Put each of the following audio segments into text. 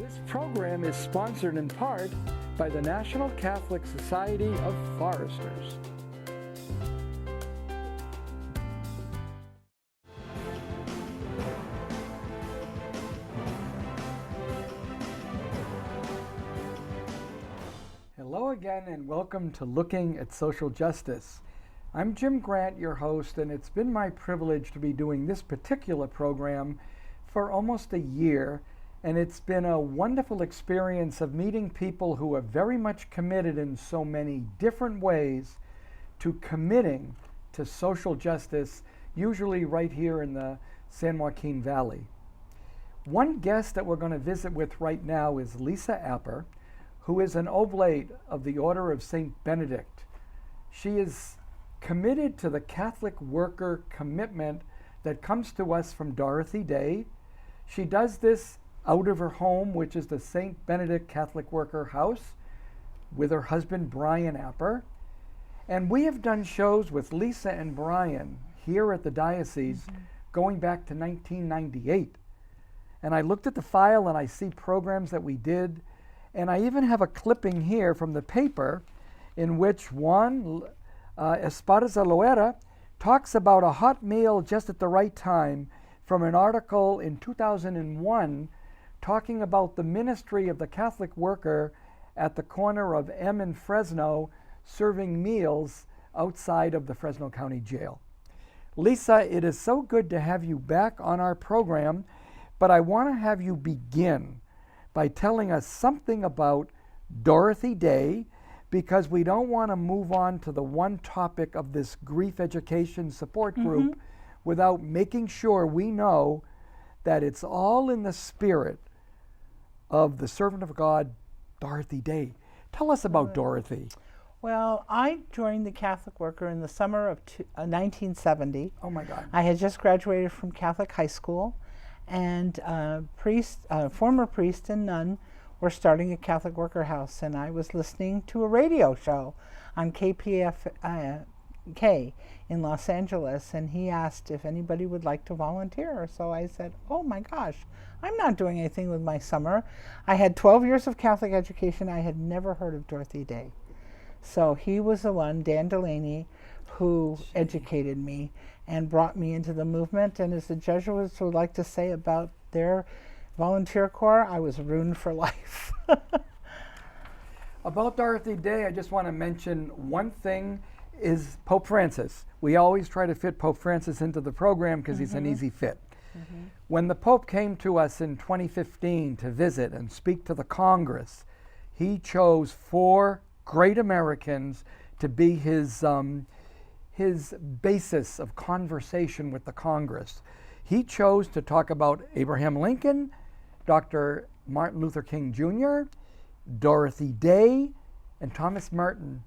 This program is sponsored in part by the National Catholic Society of Foresters. Hello again and welcome to Looking at Social Justice. I'm Jim Grant, your host, and it's been my privilege to be doing this particular program for almost a year. And it's been a wonderful experience of meeting people who are very much committed in so many different ways to committing to social justice, usually right here in the San Joaquin Valley. One guest that we're going to visit with right now is Liza Apper, who is an oblate of the Order of St. Benedict. She is committed to the Catholic Worker commitment that comes to us from Dorothy Day. She does this out of her home, which is the St. Benedict Catholic Worker house, with her husband Bryan Apper. And we have done shows with Liza and Bryan here at the diocese going back to 1998. And I looked at the file and I see programs that we did, and I even have a clipping here from the paper in which Juan Esparza Loera talks about a hot meal just at the right time from an article in 2001 talking about the ministry of the Catholic Worker at the corner of M and Fresno, serving meals outside of the Fresno County Jail. Liza, it is so good to have you back on our program, but I want to have you begin by telling us something about Dorothy Day, because we don't want to move on to the one topic of this grief education support group without making sure we know that it's all in the spirit of the servant of God, Dorothy Day. Tell us about Dorothy. Well, I joined the Catholic Worker in the summer of 1970. Oh my God. I had just graduated from Catholic high school, and former priest and nun were starting a Catholic Worker house, and I was listening to a radio show on KPFK in Los Angeles, and he asked if anybody would like to volunteer. So I said, oh my gosh, I'm not doing anything with my summer. I had 12 years of Catholic education. I had never heard of Dorothy Day. So he was the one, Dan Delaney, who educated me and brought me into the movement. And as the Jesuits would like to say about their volunteer corps, I was ruined for life. About Dorothy Day, I just want to mention one thing is Pope Francis. We always try to fit Pope Francis into the program because he's an easy fit. When the Pope came to us in 2015 to visit and speak to the Congress, he chose 4 great Americans to be his basis of conversation with the Congress. He chose to talk about Abraham Lincoln, Dr. Martin Luther King Jr., Dorothy Day, and Thomas Merton.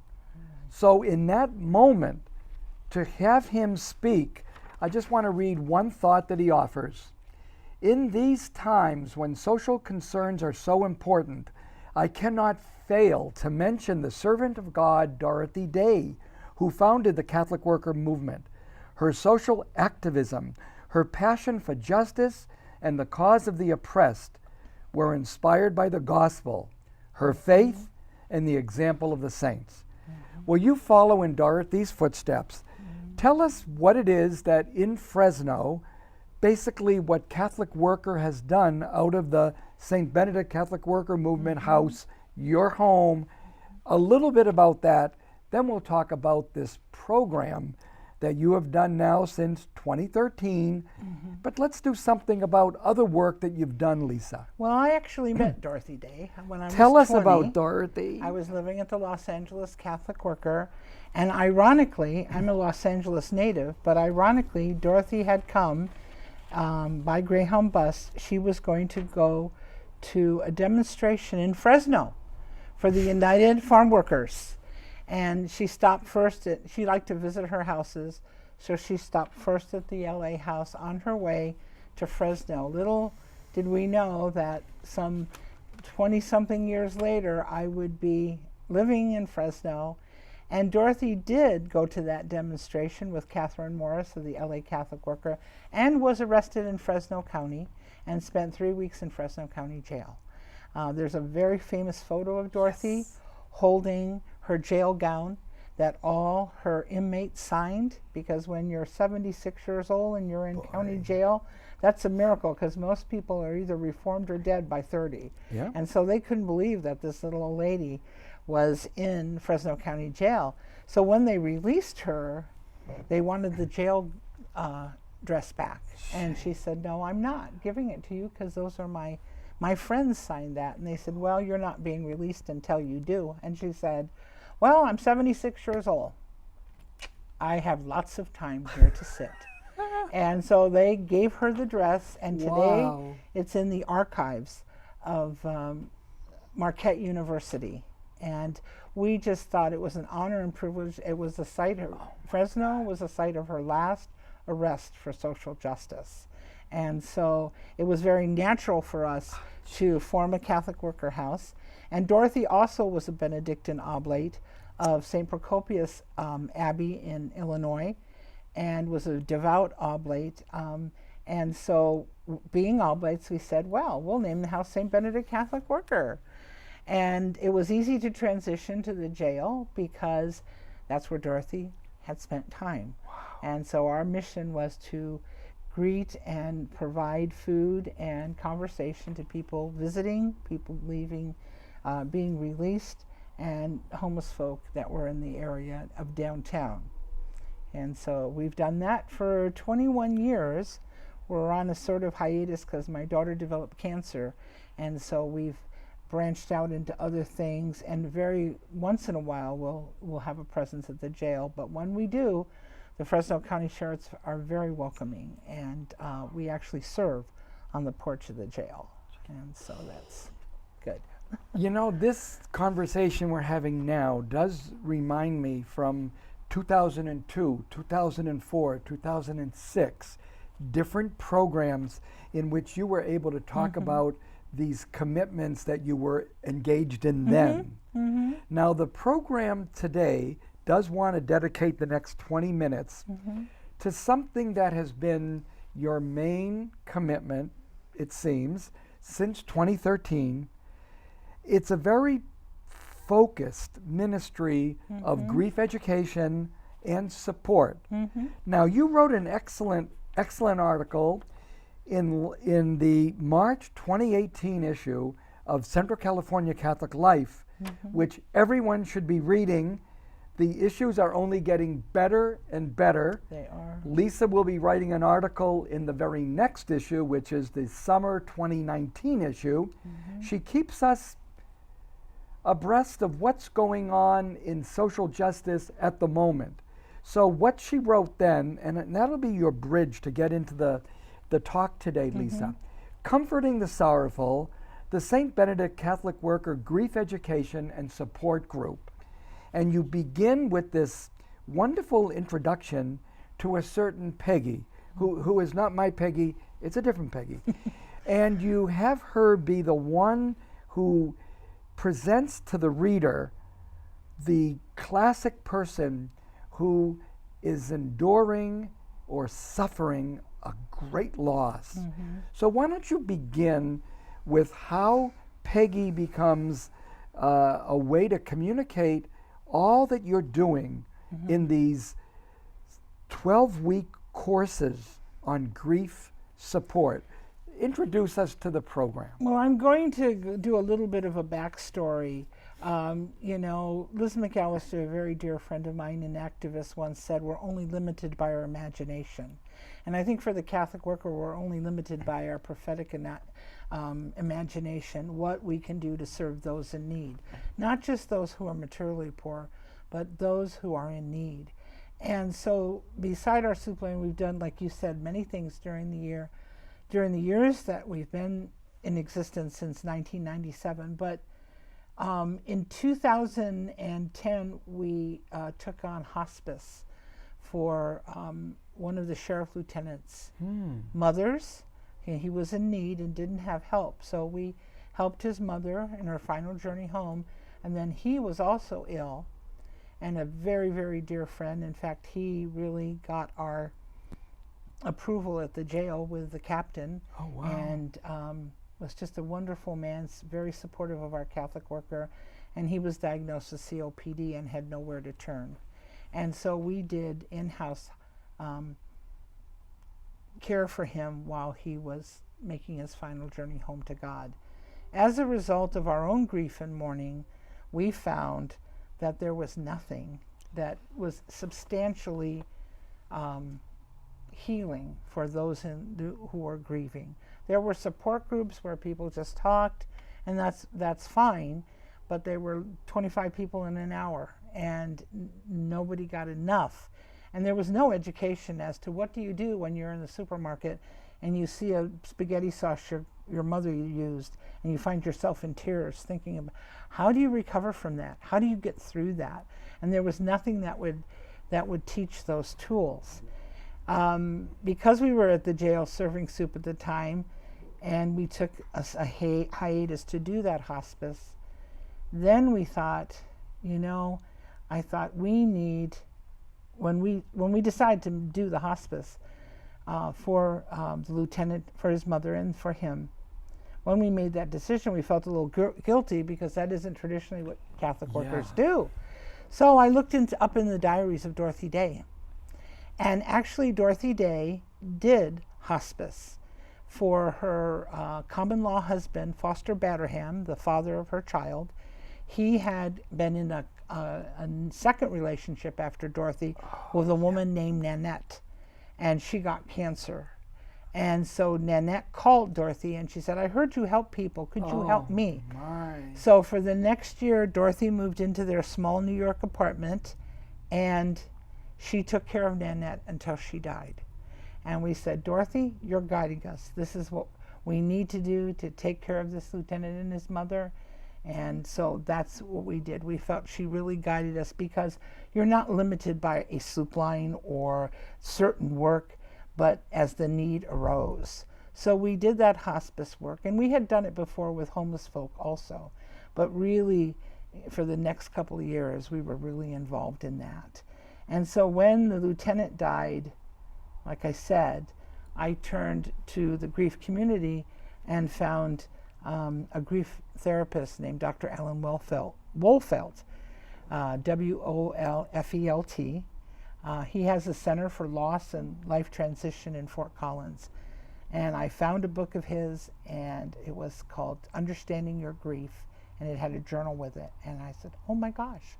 So in that moment, to have him speak, I just want to read one thought that he offers. In these times when social concerns are so important, I cannot fail to mention the servant of God, Dorothy Day, who founded the Catholic Worker movement. Her social activism, her passion for justice and the cause of the oppressed were inspired by the gospel, her faith, and the example of the saints. Will you follow in Dorothy's footsteps? Tell us what it is that in Fresno, basically what Catholic Worker has done out of the St. Benedict Catholic Worker movement house, your home, a little bit about that. Then we'll talk about this program that you have done now since 2013. But let's do something about other work that you've done, Liza. Well, I actually met Dorothy Day when I was 20. Tell us about Dorothy. I was living at the Los Angeles Catholic Worker, and ironically, I'm a Los Angeles native, but ironically, Dorothy had come by Greyhound bus. She was going to go to a demonstration in Fresno for the United Farm Workers. And she stopped first she liked to visit her houses, so she stopped first at the LA house on her way to Fresno. Little did we know that some 20-something years later, I would be living in Fresno. And Dorothy did go to that demonstration with Catherine Morris of the LA Catholic Worker and was arrested in Fresno County and spent 3 weeks in Fresno County Jail. There's a very famous photo of Dorothy holding her jail gown that all her inmates signed, because when you're 76 years old and you're in county jail, that's a miracle, because most people are either reformed or dead by 30. Yeah. And so they couldn't believe that this little old lady was in Fresno County Jail. So when they released her, they wanted the jail dress back. And she said, no, I'm not giving it to you, because those are my friends signed that. And they said, well, you're not being released until you do. And she said, well, I'm 76 years old. I have lots of time here to sit. And so they gave her the dress, and today it's in the archives of Marquette University. And we just thought it was an honor and privilege. It was the site of, Fresno was the site of her last arrest for social justice. And so it was very natural for us to form a Catholic Worker House. And Dorothy also was a Benedictine oblate of St. Procopius Abbey in Illinois, and was a devout oblate. And so being oblates, we said, well, we'll name the house St. Benedict Catholic Worker. And it was easy to transition to the jail because that's where Dorothy had spent time. Wow. And so our mission was to greet and provide food and conversation to people visiting, people leaving, being released, and homeless folk that were in the area of downtown. And so we've done that for 21 years. We're on a sort of hiatus because my daughter developed cancer, and so we've branched out into other things, and very once in a while we'll have a presence at the jail. But when we do, the Fresno County Sheriffs are very welcoming, and we actually serve on the porch of the jail, and so that's good. You know, this conversation we're having now does remind me from 2002, 2004, 2006, different programs in which you were able to talk about these commitments that you were engaged in then. Now, the program today does want to dedicate the next 20 minutes to something that has been your main commitment, it seems, since 2013. It's a very focused ministry of grief education and support. Now, you wrote an excellent article in the March 2018 issue of Central California Catholic Life, which everyone should be reading. The issues are only getting better and better. They are. Lisa will be writing an article in the very next issue, which is the summer 2019 issue. She keeps us abreast of what's going on in social justice at the moment. So what she wrote then, and that'll be your bridge to get into the talk today, Lisa. Comforting the Sorrowful, the St. Benedict Catholic Worker Grief Education and Support Group. And you begin with this wonderful introduction to a certain Peggy, who is not my Peggy, it's a different Peggy. And you have her be the one who presents to the reader the classic person who is enduring or suffering a great loss. So why don't you begin with how Peggy becomes a way to communicate all that you're doing in these 12-week courses on grief support. Introduce us to the program. Well, I'm going to do a little bit of a backstory. You know, Liz McAllister, a very dear friend of mine and activist, once said, we're only limited by our imagination. And I think for the Catholic Worker, we're only limited by our prophetic imagination, what we can do to serve those in need. Not just those who are materially poor, but those who are in need. And so beside our soup line, we've done, like you said, many things during the year. During the years that we've been in existence since 1997, but in 2010 we took on hospice for one of the sheriff lieutenant's mothers. He was in need and didn't have help, so we helped his mother in her final journey home, and then he was also ill, and a very, very dear friend. In fact, he really got our approval at the jail with the captain. Oh, wow. And was just a wonderful man, very supportive of our Catholic worker, and he was diagnosed with COPD and had nowhere to turn. And so we did in-house care for him while he was making his final journey home to God. As a result of our own grief and mourning, we found that there was nothing that was substantially healing for those who were grieving. There were support groups where people just talked, and that's fine, but there were 25 people in an hour, and nobody got enough. And there was no education as to what do you do when you're in the supermarket and you see a spaghetti sauce your mother used, and you find yourself in tears thinking about how do you recover from that? How do you get through that? And there was nothing that would teach those tools. Because we were at the jail serving soup at the time, and we took a hiatus to do that hospice, then we thought, I thought we need, when we decided to do the hospice for the lieutenant, for his mother and for him, when we made that decision, we felt a little guilty because that isn't traditionally what Catholic workers do. So I looked up in the diaries of Dorothy Day. And actually, Dorothy Day did hospice for her common law husband, Foster Batterham, the father of her child. He had been in a second relationship after Dorothy with a woman named Nanette, and she got cancer. And so Nanette called Dorothy, and she said, I heard you help people. Could you help me? My. So for the next year, Dorothy moved into their small New York apartment, and she took care of Nanette until she died. And we said, Dorothy, you're guiding us. This is what we need to do to take care of this lieutenant and his mother. And so that's what we did. We felt she really guided us because you're not limited by a soup line or certain work, but as the need arose. So we did that hospice work, and we had done it before with homeless folk also. But really, for the next couple of years, we were really involved in that. And so when the lieutenant died, like I said, I turned to the grief community and found a grief therapist named Dr. Alan Wolfelt, Wolfelt, W-O-L-F-E-L-T. He has a Center for Loss and Life Transition in Fort Collins. And I found a book of his, and it was called Understanding Your Grief, and it had a journal with it. And I said, oh my gosh,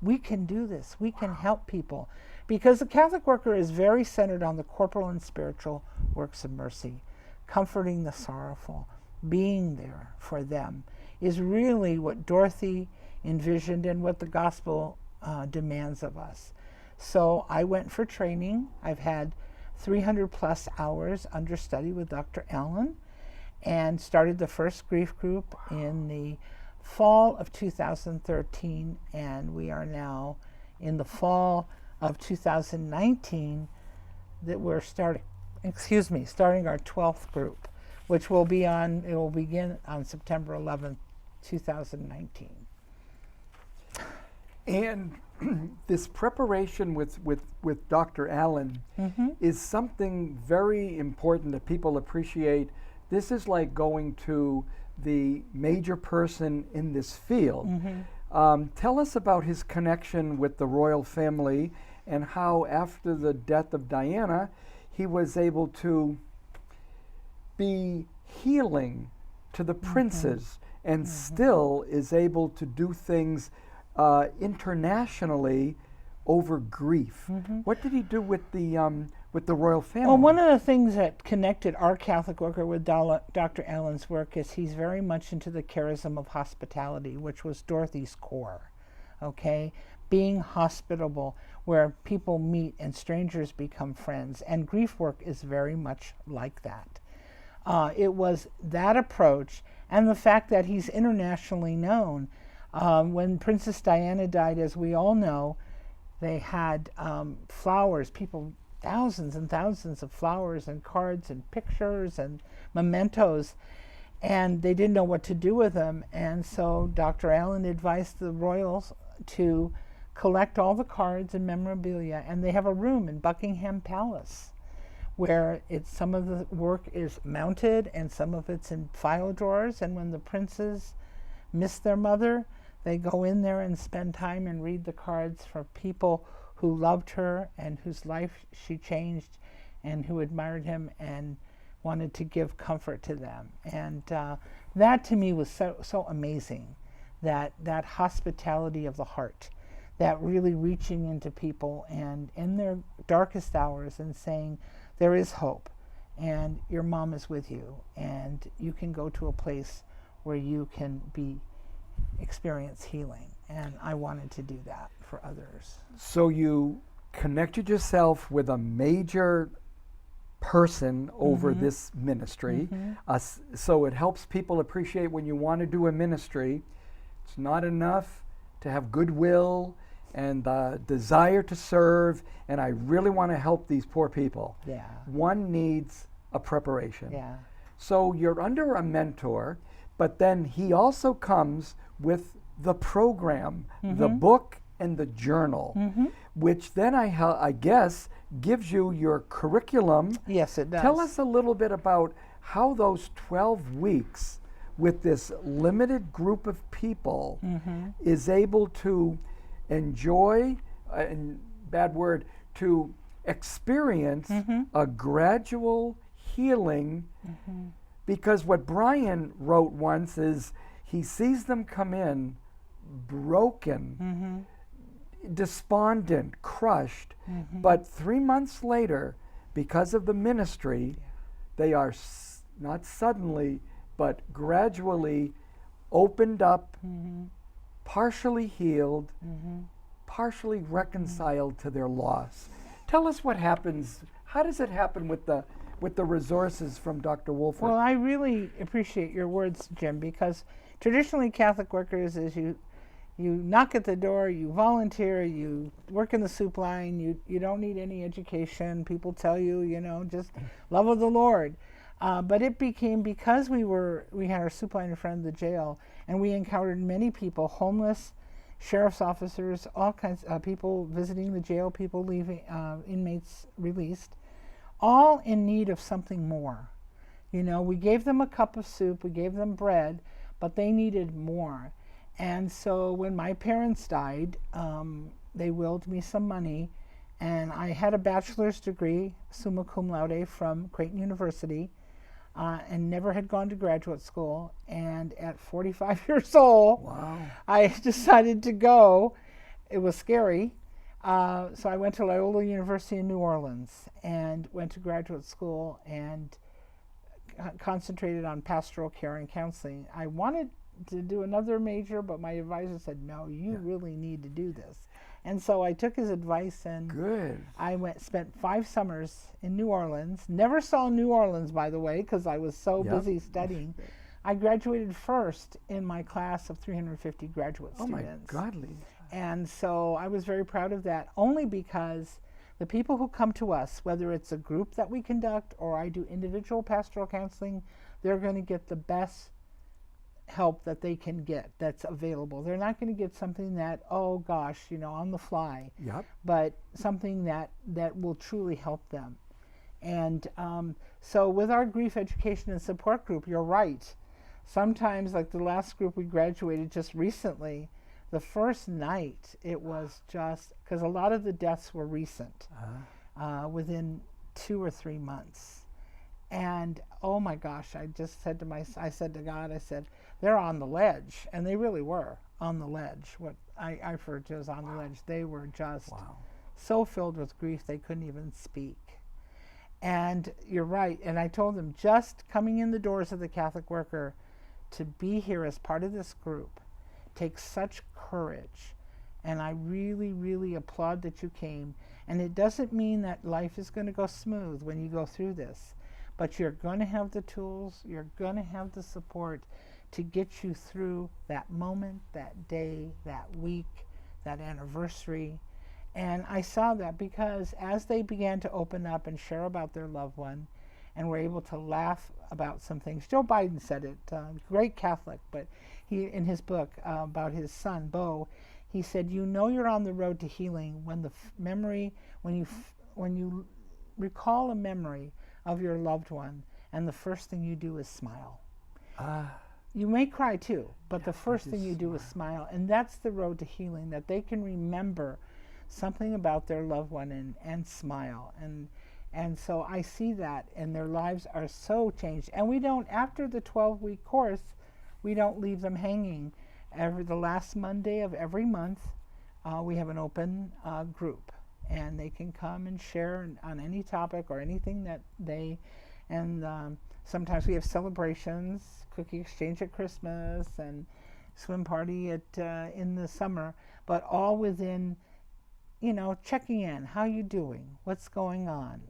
we can do this. We can help people. Because the Catholic worker is very centered on the corporal and spiritual works of mercy. Comforting the sorrowful, being there for them is really what Dorothy envisioned and what the gospel demands of us. So I went for training. I've had 300 plus hours under study with Dr. Allen, and started the first grief group in the fall of 2013, and we are now in the fall of 2019 that we're starting our 12th group, which will begin on September 11th, 2019. And this preparation with Dr. Allen is something very important that people appreciate. This is like going to the major person in this field. Tell us about his connection with the royal family and how after the death of Diana, he was able to be healing to the princes and still is able to do things internationally over grief. What did he do with the royal family? Well, one of the things that connected our Catholic worker with Dr. Allen's work is he's very much into the charism of hospitality, which was Dorothy's core, okay? Being hospitable, where people meet and strangers become friends, and grief work is very much like that. It was that approach, and the fact that he's internationally known. When Princess Diana died, as we all know, they had flowers, thousands and thousands of flowers and cards and pictures and mementos, and they didn't know what to do with them. And so Dr. Allen advised the royals to collect all the cards and memorabilia, and they have a room in Buckingham Palace where some of the work is mounted and some of it's in file drawers, and when the princes miss their mother, they go in there and spend time and read the cards for people who loved her and whose life she changed and who admired him and wanted to give comfort to them. And that to me was so amazing, that hospitality of the heart, that really reaching into people and in their darkest hours and saying, there is hope and your mom is with you and you can go to a place where you can experience healing. And I wanted to do that for others. So you connected yourself with a major person over this ministry. So it helps people appreciate when you want to do a ministry, it's not enough to have goodwill and the desire to serve, and I really want to help these poor people. Yeah. One needs a preparation. Yeah. So you're under a mentor, but then he also comes with the program, the book and the journal, which then I guess gives you your curriculum. Yes, it does. Tell us a little bit about how those 12 weeks with this limited group of people is able to enjoy, and bad word, to experience a gradual healing. Because what Bryan wrote once is he sees them come in broken, despondent, crushed, but 3 months later, because of the ministry, they are not suddenly, but gradually opened up, partially healed, partially reconciled to their loss. Tell us what happens. How does it happen with the resources from Dr. Wolfert? Well, I really appreciate your words, Jim, because traditionally Catholic workers is you knock at the door, you volunteer, you work in the soup line, you don't need any education. People tell you, just love of the Lord. But it became, because we had our soup line in front of the jail, and we encountered many people, homeless, sheriff's officers, all kinds of people visiting the jail, people leaving, inmates released, all in need of something more. We gave them a cup of soup, we gave them bread, but they needed more. And so when my parents died, they willed me some money, and I had a bachelor's degree, summa cum laude, from Creighton University, and never had gone to graduate school. And at 45 years old, wow, I decided to go. It was scary. So I went to Loyola University in New Orleans and went to graduate school and concentrated on pastoral care and counseling. I wanted to do another major, but my advisor said, no, you really need to do this. And so I took his advice, and I spent 5 summers in New Orleans. Never saw New Orleans, by the way, because I was so busy studying. I graduated first in my class of 350 graduate students. Oh my godly. And so I was very proud of that, only because the people who come to us, whether it's a group that we conduct or I do individual pastoral counseling, they're going to get the best help that they can get that's available. They're not going to get something that, oh gosh, on the fly, but something that will truly help them. And so with our grief education and support group, you're right. Sometimes, like the last group we graduated just recently, the first night, it was just, because a lot of the deaths were recent, within 2 or 3 months. And oh my gosh, I said to God, they're on the ledge. And they really were on the ledge. What I referred to as on the ledge. They were just so filled with grief they couldn't even speak. And you're right. And I told them, just coming in the doors of the Catholic Worker to be here as part of this group takes such courage. And I really, really applaud that you came. And it doesn't mean that life is going to go smooth when you go through this. But you're going to have the tools, you're going to have the support to get you through that moment, that day, that week, that anniversary. And I saw that because as they began to open up and share about their loved one and were able to laugh about some things. Joe Biden said it, great Catholic, but he, in his book about his son, Bo, he said, you're on the road to healing when the memory, when you recall a memory of your loved one, and the first thing you do is smile. You may cry too, but the first thing you do is smile. And that's the road to healing, that they can remember something about their loved one and smile. And so I see that, and their lives are so changed. And we don't, after the 12-week course, we don't leave them hanging. The last Monday of every month, we have an open group, and they can come and share on any topic or anything that they, and sometimes we have celebrations, cookie exchange at Christmas, and swim party in the summer, but all within, checking in. How you doing? What's going on?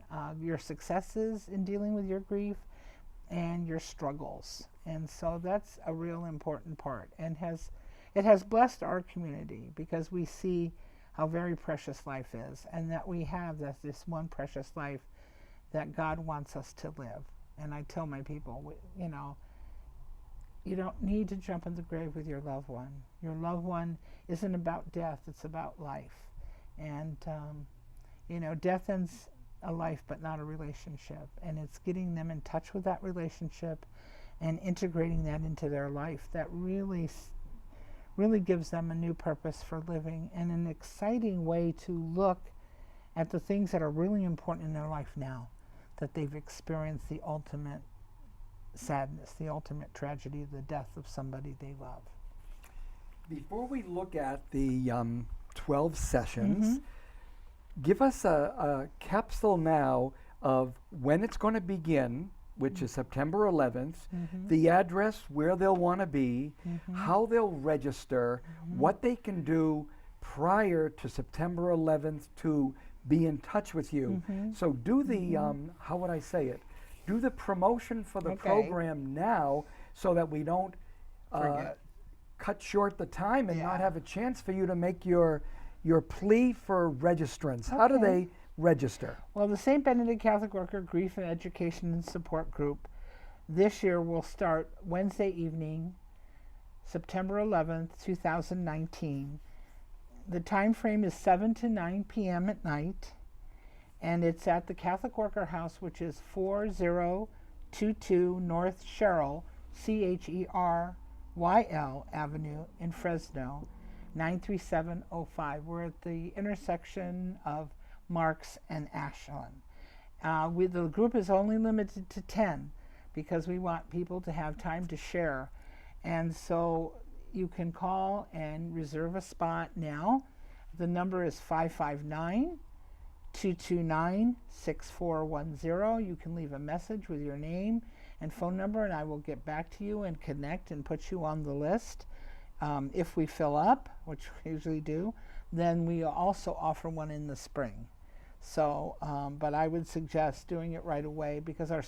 Your successes in dealing with your grief and your struggles. And so that's a real important part, and it has blessed our community, because we see how very precious life is, and that we have this one precious life that God wants us to live. And I tell my people, you don't need to jump in the grave with your loved one. Your loved one isn't about death, it's about life. And, death ends a life but not a relationship. And it's getting them in touch with that relationship and integrating that into their life that really gives them a new purpose for living, and an exciting way to look at the things that are really important in their life now, that they've experienced the ultimate sadness, the ultimate tragedy, the death of somebody they love. Before we look at the 12 sessions, give us a capsule now of when it's going to begin, which is September 11th, the address, where they'll want to be, how they'll register, what they can do prior to September 11th to be in touch with you. So do the, how would I say it? Do the promotion for the program now, so that we don't cut short the time and not have a chance for you to make your plea for registrants. How do they register? Well, the St. Benedict Catholic Worker Grief and Education and Support Group this year will start Wednesday evening, September 11th, 2019. The time frame is 7 to 9 p.m. at night, and it's at the Catholic Worker House, which is 4022 North Sherrill, Cheryl Avenue in Fresno, 93705. We're at the intersection of Marks and Ashland. The group is only limited to 10, because we want people to have time to share. And so you can call and reserve a spot now. The number is 559-229-6410. You can leave a message with your name and phone number, and I will get back to you and connect and put you on the list. If we fill up, which we usually do, then we also offer one in the spring. So, but I would suggest doing it right away, because our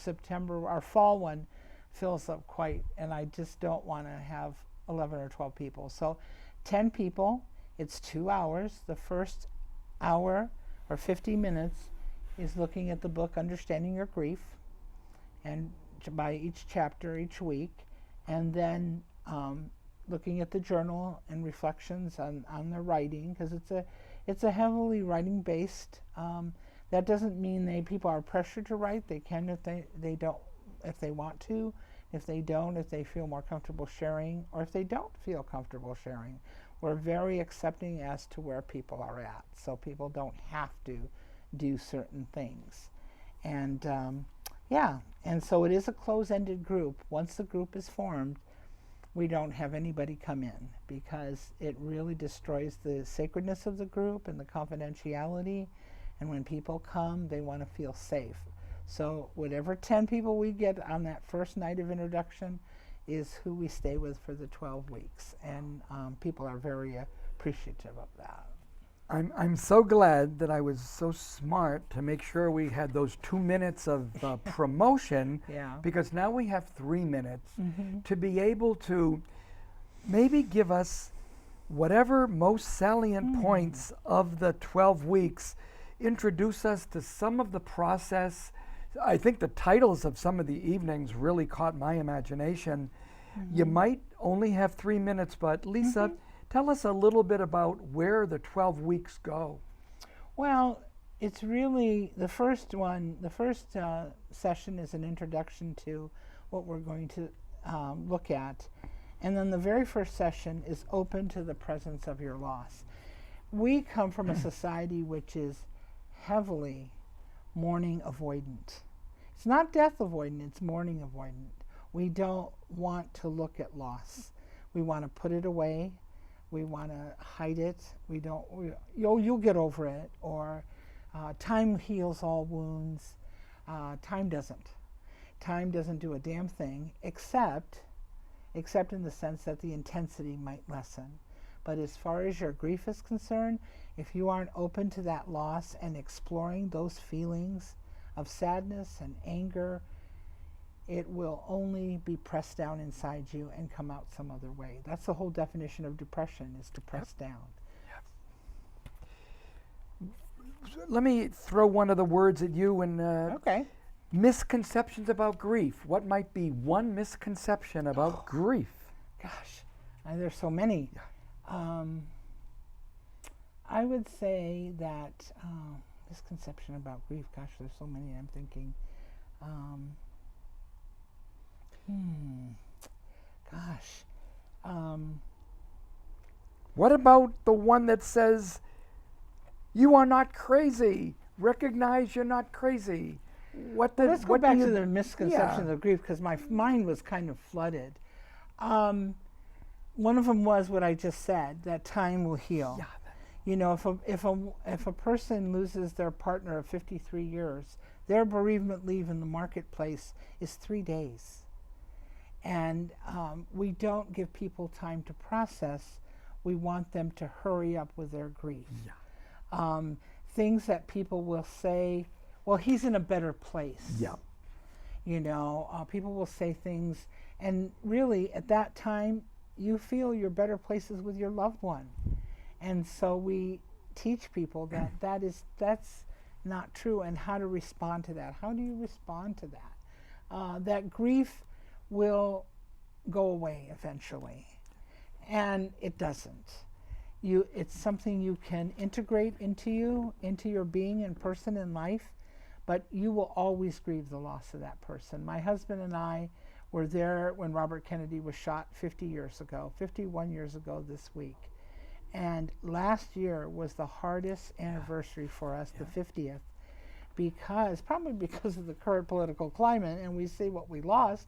fall one fills up quite, and I just don't want to have 11 or 12 people. So 10 people, it's 2 hours. The first hour or 50 minutes is looking at the book Understanding Your Grief, and by each chapter each week, and then looking at the journal and reflections on the writing, because it's a heavily writing based. That doesn't mean people are pressured to write. They can if they don't, if they want to. If they don't, if they feel more comfortable sharing, or if they don't feel comfortable sharing. We're very accepting as to where people are at, so people don't have to do certain things. And and so it is a close-ended group. Once the group is formed, we don't have anybody come in, because it really destroys the sacredness of the group and the confidentiality. And when people come, they want to feel safe. So whatever 10 people we get on that first night of introduction is who we stay with for the 12 weeks. And people are very appreciative of that. I'm so glad that I was so smart to make sure we had those 2 minutes of promotion, because now we have 3 minutes to be able to maybe give us whatever most salient points of the 12 weeks, introduce us to some of the process. I think the titles of some of the evenings really caught my imagination. You might only have 3 minutes, but Lisa, tell us a little bit about where the 12 weeks go. Well, It's really the first one. The first session is an introduction to what we're going to look at. And then the very first session is open to the presence of your loss. We come from a society which is heavily mourning avoidant. It's not death avoidant, it's mourning avoidant. We don't want to look at loss. We want to put it away. We want to hide it. You'll get over it, or time heals all wounds. Time doesn't. Time doesn't do a damn thing, except in the sense that the intensity might lessen. But as far as your grief is concerned, if you aren't open to that loss and exploring those feelings of sadness and anger, it will only be pressed down inside you and come out some other way. That's the whole definition of depression, is to press down. Let me throw one of the words at you. And Okay. misconceptions about grief. What might be one misconception about grief? Gosh, there's so many. I would say that misconception about grief. Gosh, there's so many. I'm thinking. Gosh. What about the one that says, you are not crazy? Recognize you're not crazy. Let's go back to the misconceptions of grief, because my mind was kind of flooded. One of them was what I just said, that time will heal. Yeah. You know, if a person loses their partner of 53 years, their bereavement leave in the marketplace is 3 days. And we don't give people time to process. We want them to hurry up with their grief. Yeah. Things that people will say, well, he's in a better place. Yeah. You know, people will say things, and really at that time, you feel your better places with your loved one. And so we teach people that that's not true, and how to respond to that. How do you respond to that? That grief will go away eventually, and it doesn't. It's something you can integrate into your being and person in life, but you will always grieve the loss of that person. My husband and I were there when Robert Kennedy was shot 51 years ago this week. And last year was the hardest anniversary for us, the 50th, probably because of the current political climate, and we see what we lost.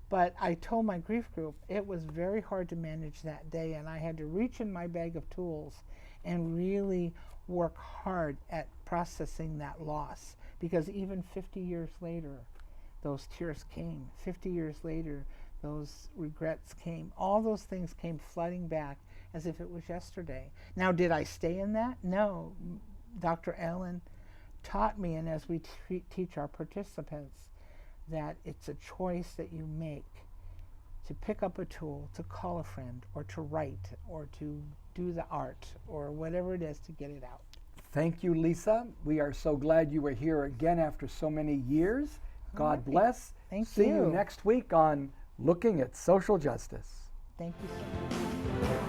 But I told my grief group it was very hard to manage that day, and I had to reach in my bag of tools and really work hard at processing that loss, because even 50 years later, those tears came. 50 years later, those regrets came. All those things came flooding back as if it was yesterday. Now, did I stay in that? No. Dr. Ellen taught me, and as we teach our participants, that it's a choice that you make to pick up a tool, to call a friend, or to write, or to do the art, or whatever it is to get it out. Thank you, Lisa. We are so glad you were here again after so many years. God bless. Thank you. See you next week on Looking at Social Justice. Thank you so much.